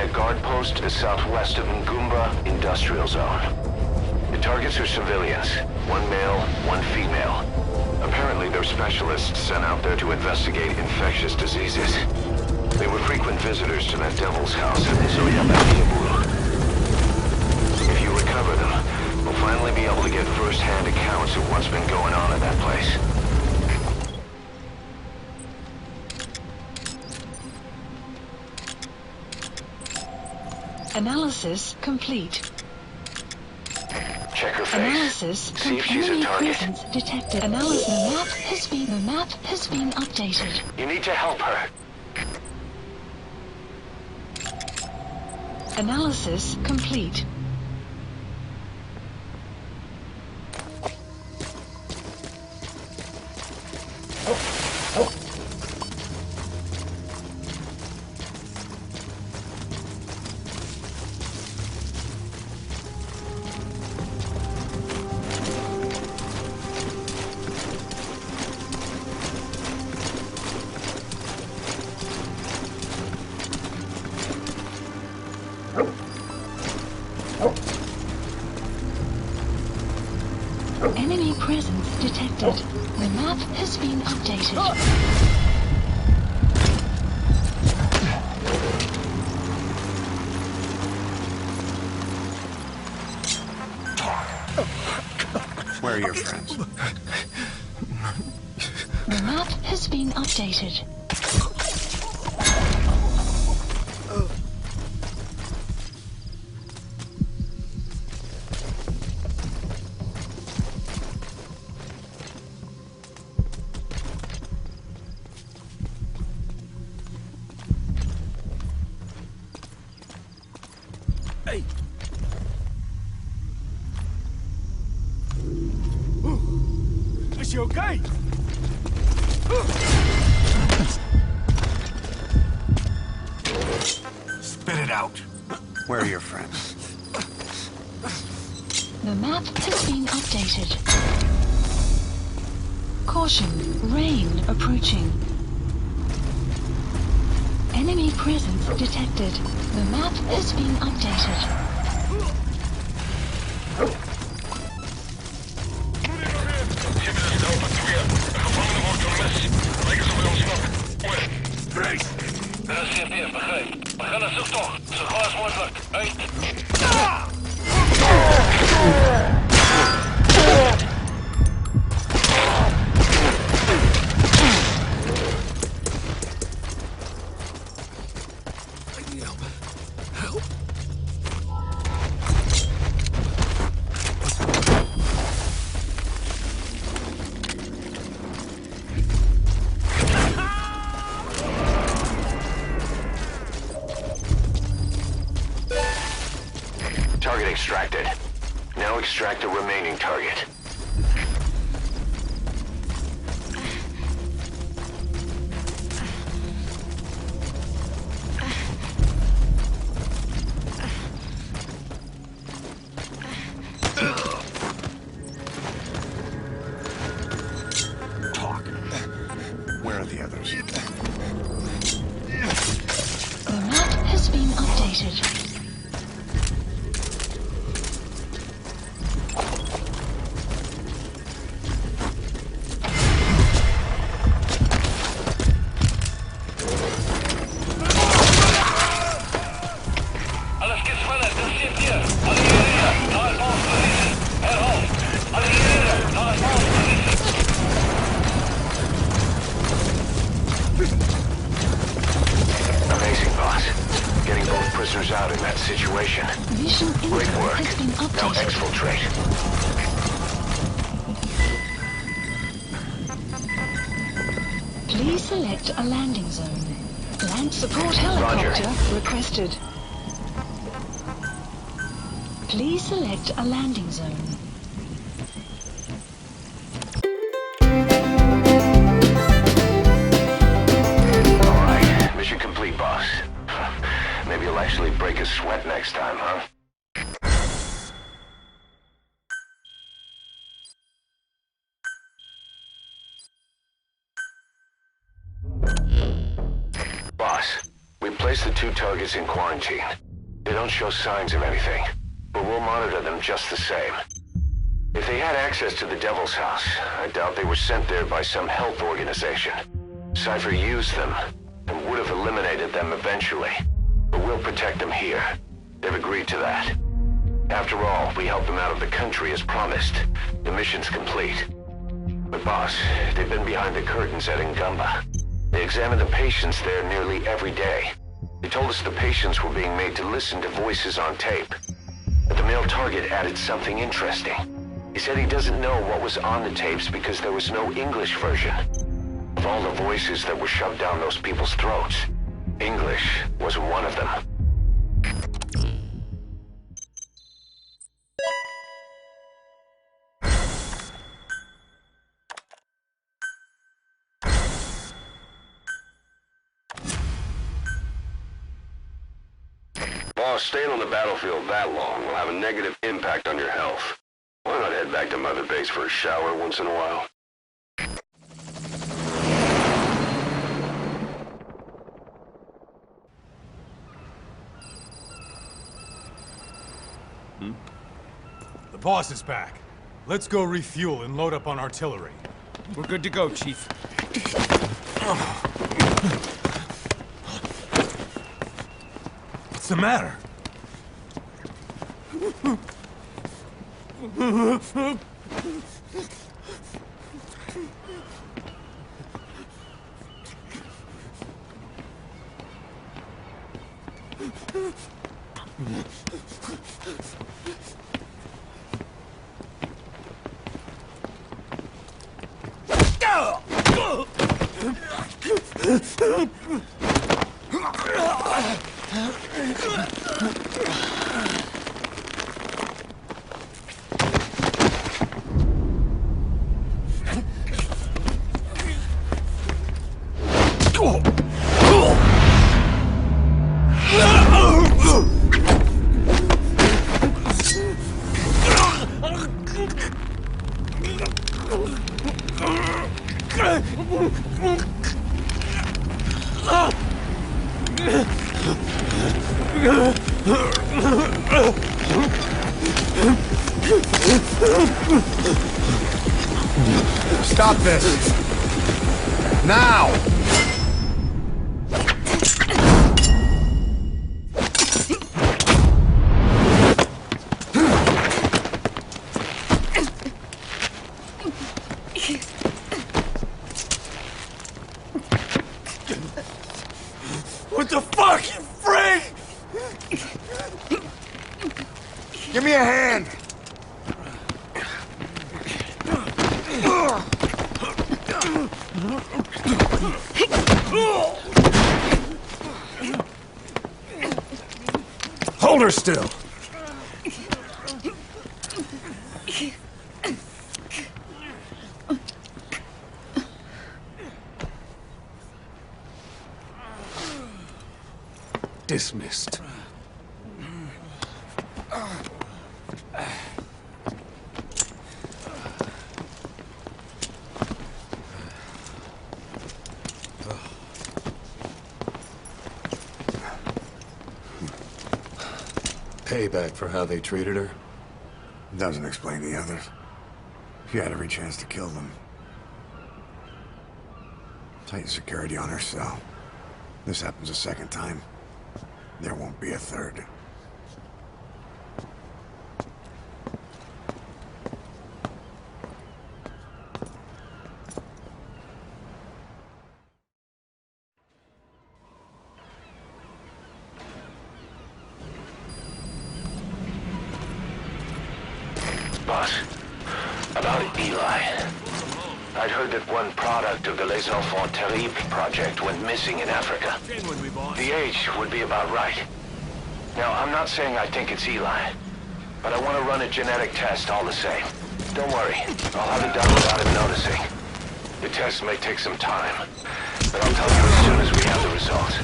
a guard post southwest of Ngumba Industrial Zone. The targets are civilians, one male, one female. Apparently they're specialists sent out there to investigate infectious diseases. They were frequent visitors to that devil's house in Zoyabakiyaburu. If you recover them, we'll finally be able to get first-hand accounts of what's been going on in that place. Analysis complete. Check her face. Analysis See if she's a target. presence detected. The map has been updated. You need to help her. Analysis complete. Enemy presence detected. The map has been updated. Where are your friends? The map has been updated. Hey! Is she okay? Spit it out. Where are your friends? The map has been updated. Caution, rain approaching. Enemy presence detected. The map has been updated. Brace! CP, begrijp. We gaan naar zoektocht. Zo gauw als mogelijk. Uit. Help! Target extracted. Now extract the remaining target. Talk. Where are the others? The map has been updated. Alles geht schneller. Das steht hier. Alliieren. Nach Ausposition. Heraus. Alliieren. Nach Ausposition. Amazing, boss. Getting both prisoners out in that situation. Mission Great info work. has been Now updated. exfiltrate. Please select a landing zone. Land support helicopter requested. Please select a landing zone. Alright, mission complete, boss. Maybe you'll actually break a sweat next time, huh? Boss, we placed the 2 targets in quarantine. They don't show signs of anything, but we'll monitor them just the same. If they had access to the Devil's House, I doubt they were sent there by some health organization. Cypher used them, and would have eliminated them eventually. But we'll protect them here. They've agreed to that. After all, we helped them out of the country as promised. The mission's complete. But boss, they've been behind the curtains at Ngumba. They examine the patients there nearly every day. They told us the patients were being made to listen to voices on tape. But the male target added something interesting. He said he doesn't know what was on the tapes because there was no English version. Of all the voices that were shoved down those people's throats, English was one of them. Boss, staying on the battlefield that long will have a negative impact on your health. Why not head back to Mother Base for a shower once in a while? The boss is back. Let's go refuel and load up on artillery. We're good to go, Chief. What's the matter? Stop this! Now! What the fuck, you freak? Give me a hand! Hold her still. Dismissed. Payback for how they treated her? Doesn't explain the others. She had every chance to kill them. Tighten security on her cell. This happens a second time. There won't be a third. Boss, about Eli. I'd heard that one product of the Les Enfants Terribles project went missing in Africa. The age would be about right. Now, I'm not saying I think it's Eli, but I want to run a genetic test all the same. Don't worry, I'll have it done without him noticing. The test may take some time, but I'll tell you as soon as we have the results.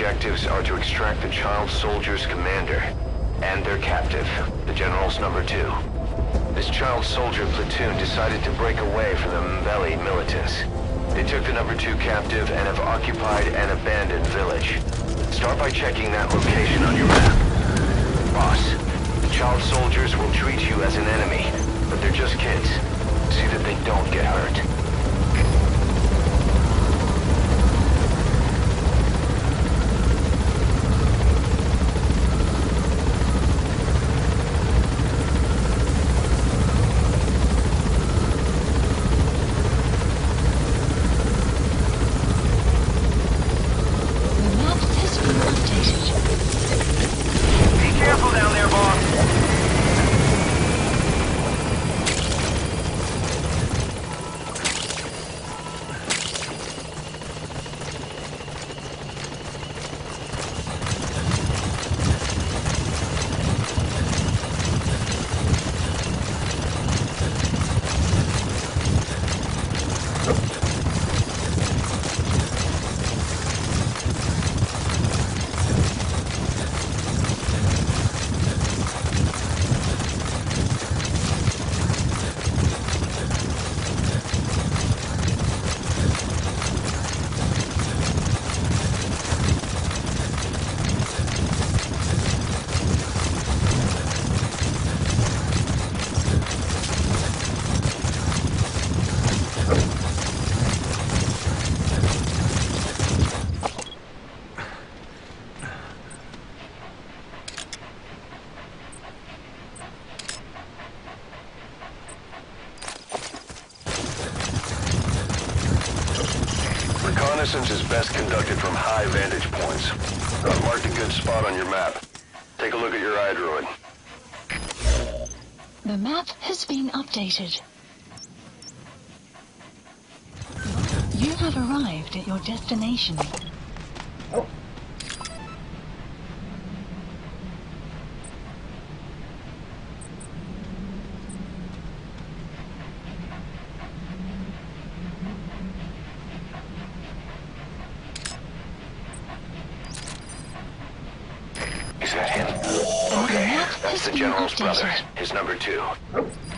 objectives are to extract the child soldier's commander and their captive, the General's #2. This child soldier platoon decided to break away from the Mbeli militants. They took the #2 captive and have occupied an abandoned village. Start by checking that location on your map. Boss, the child soldiers will treat you as an enemy, but they're just kids. See that they don't get hurt. Reconnaissance is best conducted from high vantage points. I've marked a good spot on your map. Take a look at your iDroid. The map has been updated. You have arrived at your destination. Is that him? Okay, that's the General's brother, his #2.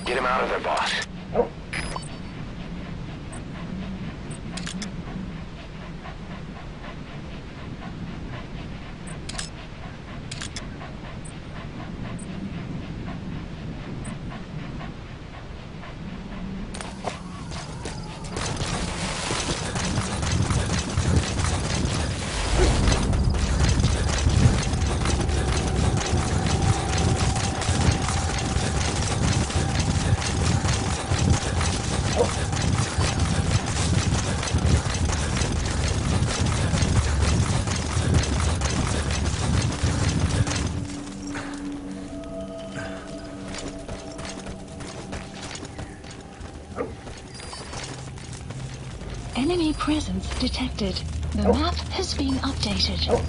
Get him out of there, boss. Enemy presence detected. The map has been updated.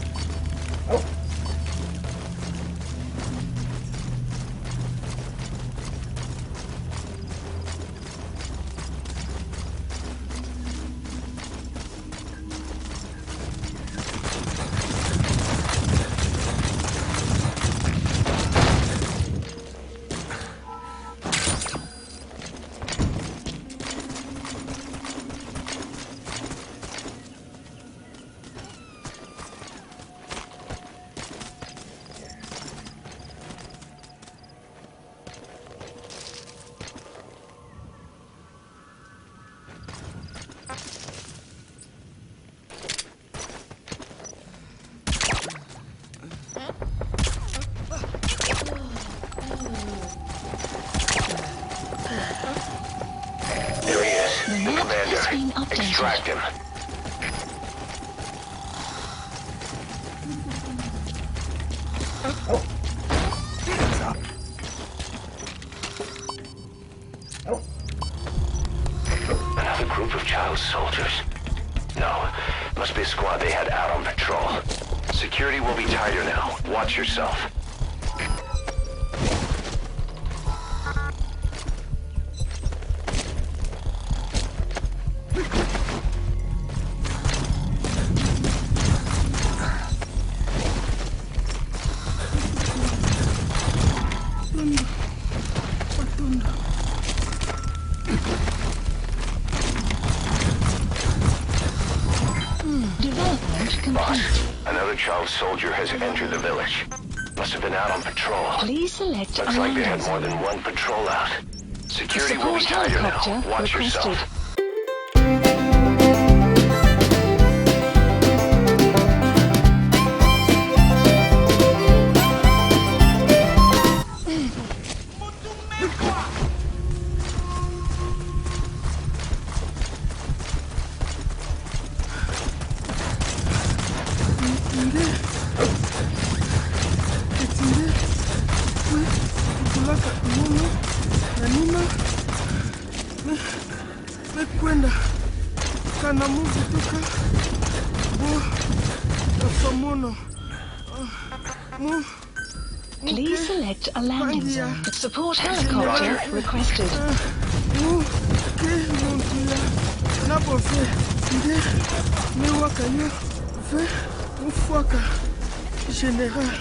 Extract him. Another group of child soldiers. No, must be a squad they had out on patrol. Security will be tighter now. Watch yourself. soldier has entered the village. Must have been out on patrol. Please select Looks a like they had landing more than zone. one patrol out. Security will be Support tighter now. helicopter Watch requested. yourself. Mekwenda kana muvu tuka bo afamono mu. Please select a landing zone. Support helicopter requested. Mu ke montuya na bofe nde me wakanyo fe ufwaka general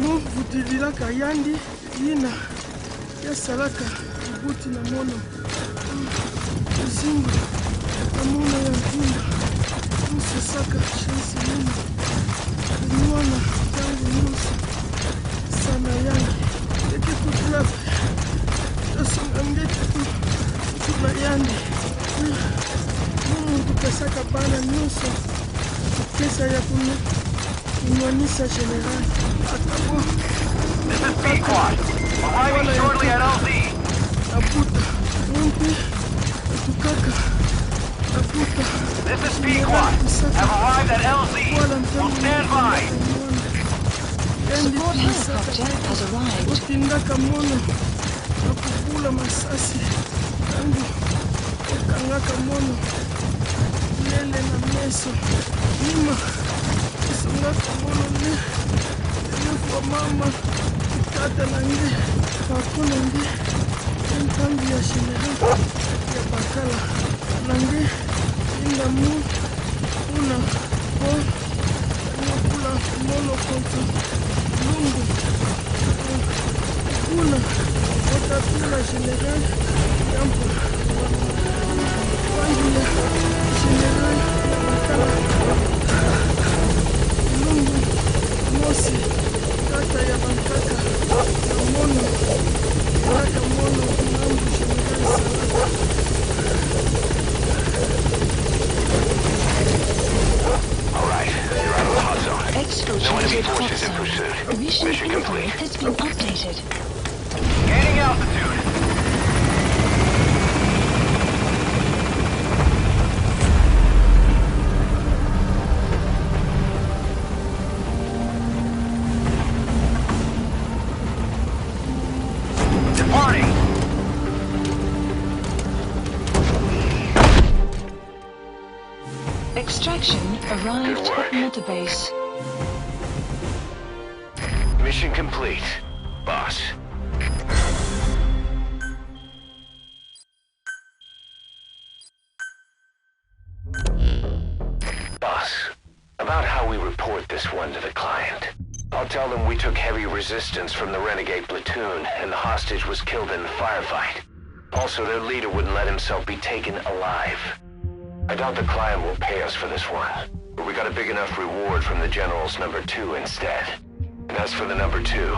mu vutidila kayandi yina ya salaka ibuti na mono zingu na mono ya mpunda musasaka shansi nina mwana tangu nusu sana yangi eke kuklape tasungamgeti tuna yandi mumu tukasaka bana nusu kesa ya kunywanisa general atabo. This is P-Quad. Arriving shortly at LZ. Aputa, mumpi, atukaka, aputa. This is P-Quad. Have arrived at LZ. Will stand by. Support helicopter has arrived. Utindaka mono, akubula masasi, tangu, ukangaka mono, lele na meso, nima, isungaka mono ne, kwa mama, tata nange, hakuna nge, ntambi ya general, ya bakala, nange, inda mu, una, po, nyakula, mono konto, lungu, una, watatula general, yampo, wangile, general, ya bakala, lungu, mosi, kata ya bankaka ya mono kata mono mambo general All right, you're out of the hot zone. No enemy Exfiltrated hot forces in zone. pursuit. Mission Mission info complete. has been updated. Gaining altitude. Departing. Extraction arrived Good work. at Mother Base. Mission complete, boss. Boss, about how we report this one to the client. I'll tell them we took heavy resistance from the renegade platoon and the hostage was killed in the firefight. Also, their leader wouldn't let himself be taken alive. I doubt the client will pay us for this one, but we got a big enough reward from the General's number 2 instead. And as for the number 2,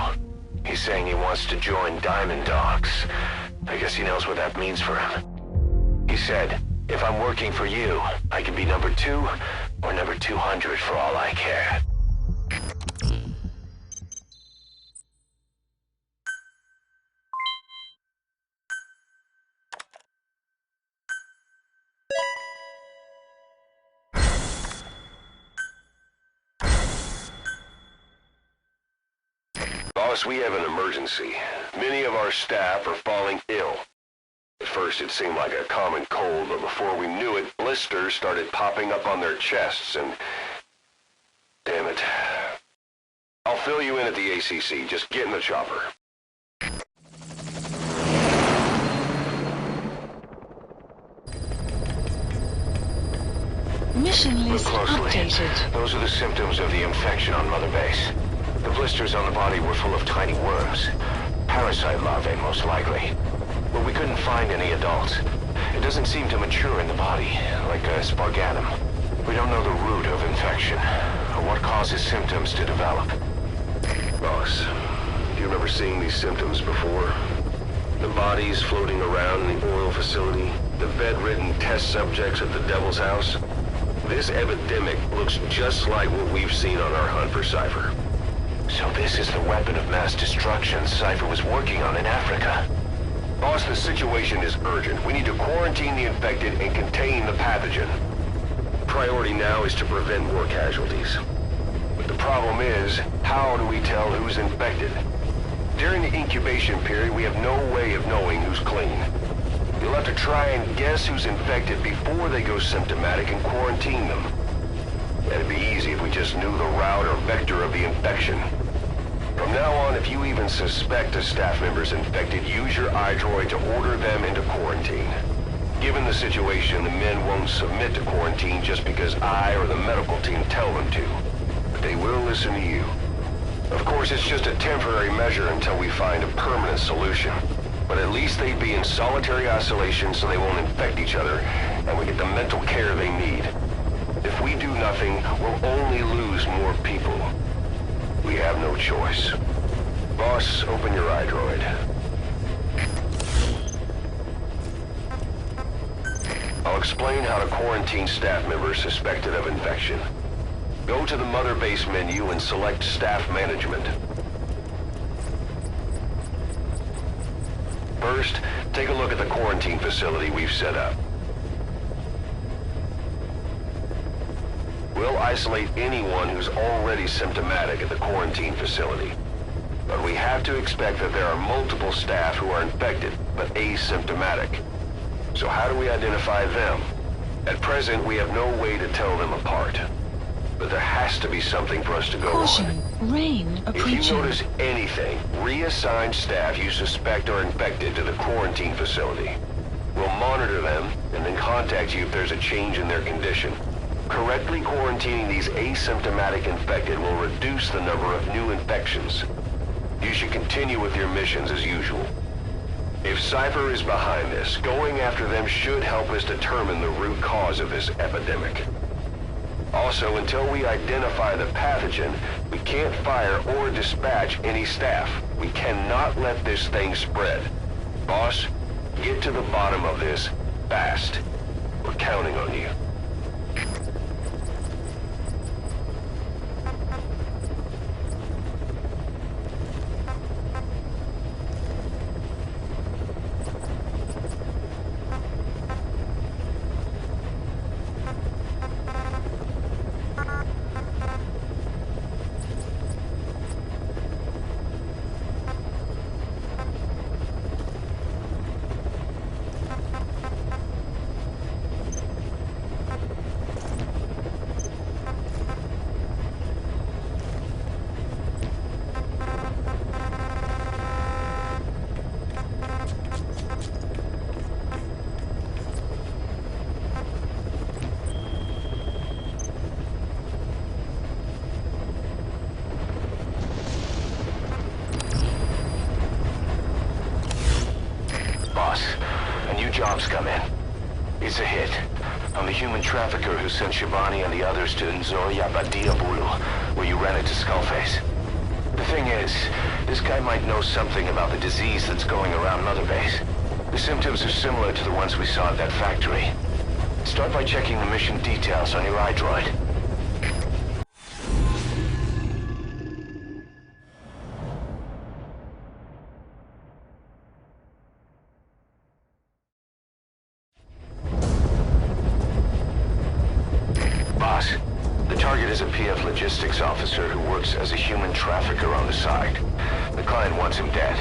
he's saying he wants to join Diamond Dogs. I guess he knows what that means for him. He said, if I'm working for you, I can be number 2 or number 200 for all I care. Boss, we have an emergency. Many of our staff are falling ill. At first it seemed like a common cold, but before we knew it, blisters started popping up on their chests and... Damn it. I'll fill you in at the ACC. Just get in the chopper. Mission Look list closely. updated. Those are the symptoms of the infection on Mother Base. The blisters on the body were full of tiny worms. Parasite larvae, most likely. But we couldn't find any adults. It doesn't seem to mature in the body, like a spargatum. We don't know the root of infection, or what causes symptoms to develop. Boss, do you remember seeing these symptoms before? The bodies floating around in the oil facility, the bedridden test subjects at the Devil's House. This epidemic looks just like what we've seen on our hunt for Cypher. So this is the weapon of mass destruction Cypher was working on in Africa. Boss, the situation is urgent. We need to quarantine the infected and contain the pathogen. Priority now is to prevent more casualties. But the problem is, how do we tell who's infected? During the incubation period, we have no way of knowing who's clean. You'll have to try and guess who's infected before they go symptomatic and quarantine them. That'd be easy if we just knew the route or vector of the infection. From now on, if you even suspect a staff member's infected, use your iDroid to order them into quarantine. Given the situation, the men won't submit to quarantine just because I or the medical team tell them to. But they will listen to you. Of course, it's just a temporary measure until we find a permanent solution. But at least they'd be in solitary isolation so they won't infect each other, and we get the mental care they need. If we do nothing, we'll only lose more people. We have no choice. Boss, open your iDroid. I'll explain how to quarantine staff members suspected of infection. Go to the Mother Base menu and select Staff Management. First, take a look at the quarantine facility we've set up. We'll isolate anyone who's already symptomatic at the quarantine facility. But we have to expect that there are multiple staff who are infected, but asymptomatic. So how do we identify them? At present, we have no way to tell them apart. But there has to be something for us to go Caution, on. rain approaching. If you notice anything, reassign staff you suspect are infected to the quarantine facility. We'll monitor them and then contact you if there's a change in their condition. Correctly quarantining these asymptomatic infected will reduce the number of new infections. You should continue with your missions as usual. If Cypher is behind this, going after them should help us determine the root cause of this epidemic. Also, until we identify the pathogen, we can't fire or dispatch any staff. We cannot let this thing spread. Boss, get to the bottom of this fast. We're counting on you. Jobs come in. It's a hit. I'm the human trafficker who sent Shabani and the others to Nzoya Badia Buru, where you ran into Skullface. The thing is, this guy might know something about the disease that's going around Mother Base. The symptoms are similar to the ones we saw at that factory. Start by checking the mission details on your iDroid. Boss, the target is a PF logistics officer who works as a human trafficker on the side. The client wants him dead.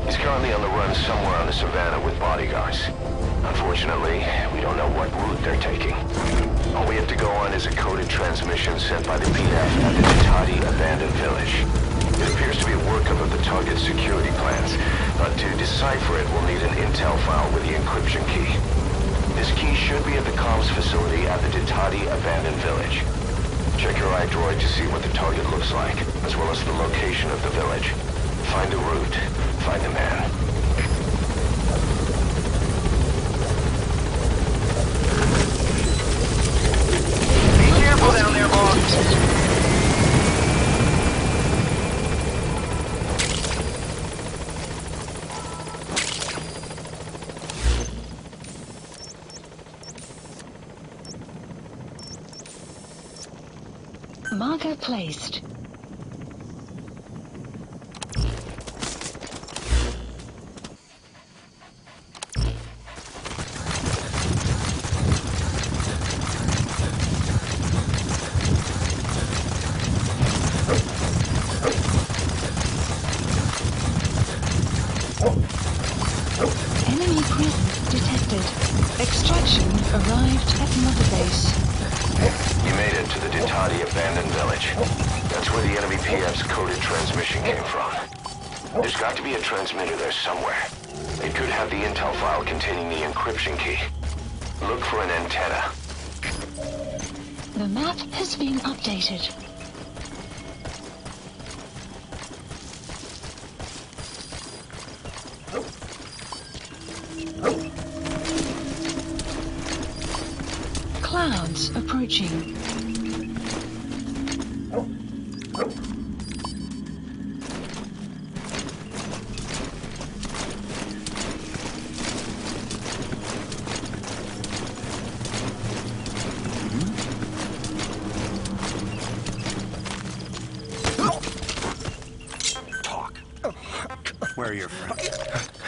He's currently on the run somewhere on the savannah with bodyguards. Unfortunately, we don't know what route they're taking. All we have to go on is a coded transmission sent by the PF at the Titati abandoned village. It appears to be a workup of the target's security plans, but to decipher it, we'll need an intel file with the encryption key. This key should be at the comms facility at the Titati abandoned village. Check your iDroid to see what the target looks like, as well as the location of the village. Find the route. Find the man. Marker placed. Enemy presence detected. Extraction arrived at Mother Base. You made it to the Ditati abandoned village. That's where the enemy PF's coded transmission came from. There's got to be a transmitter there somewhere. It could have the intel file containing the encryption key. Look for an antenna. The map has been updated. Clouds approaching. Where are your friends?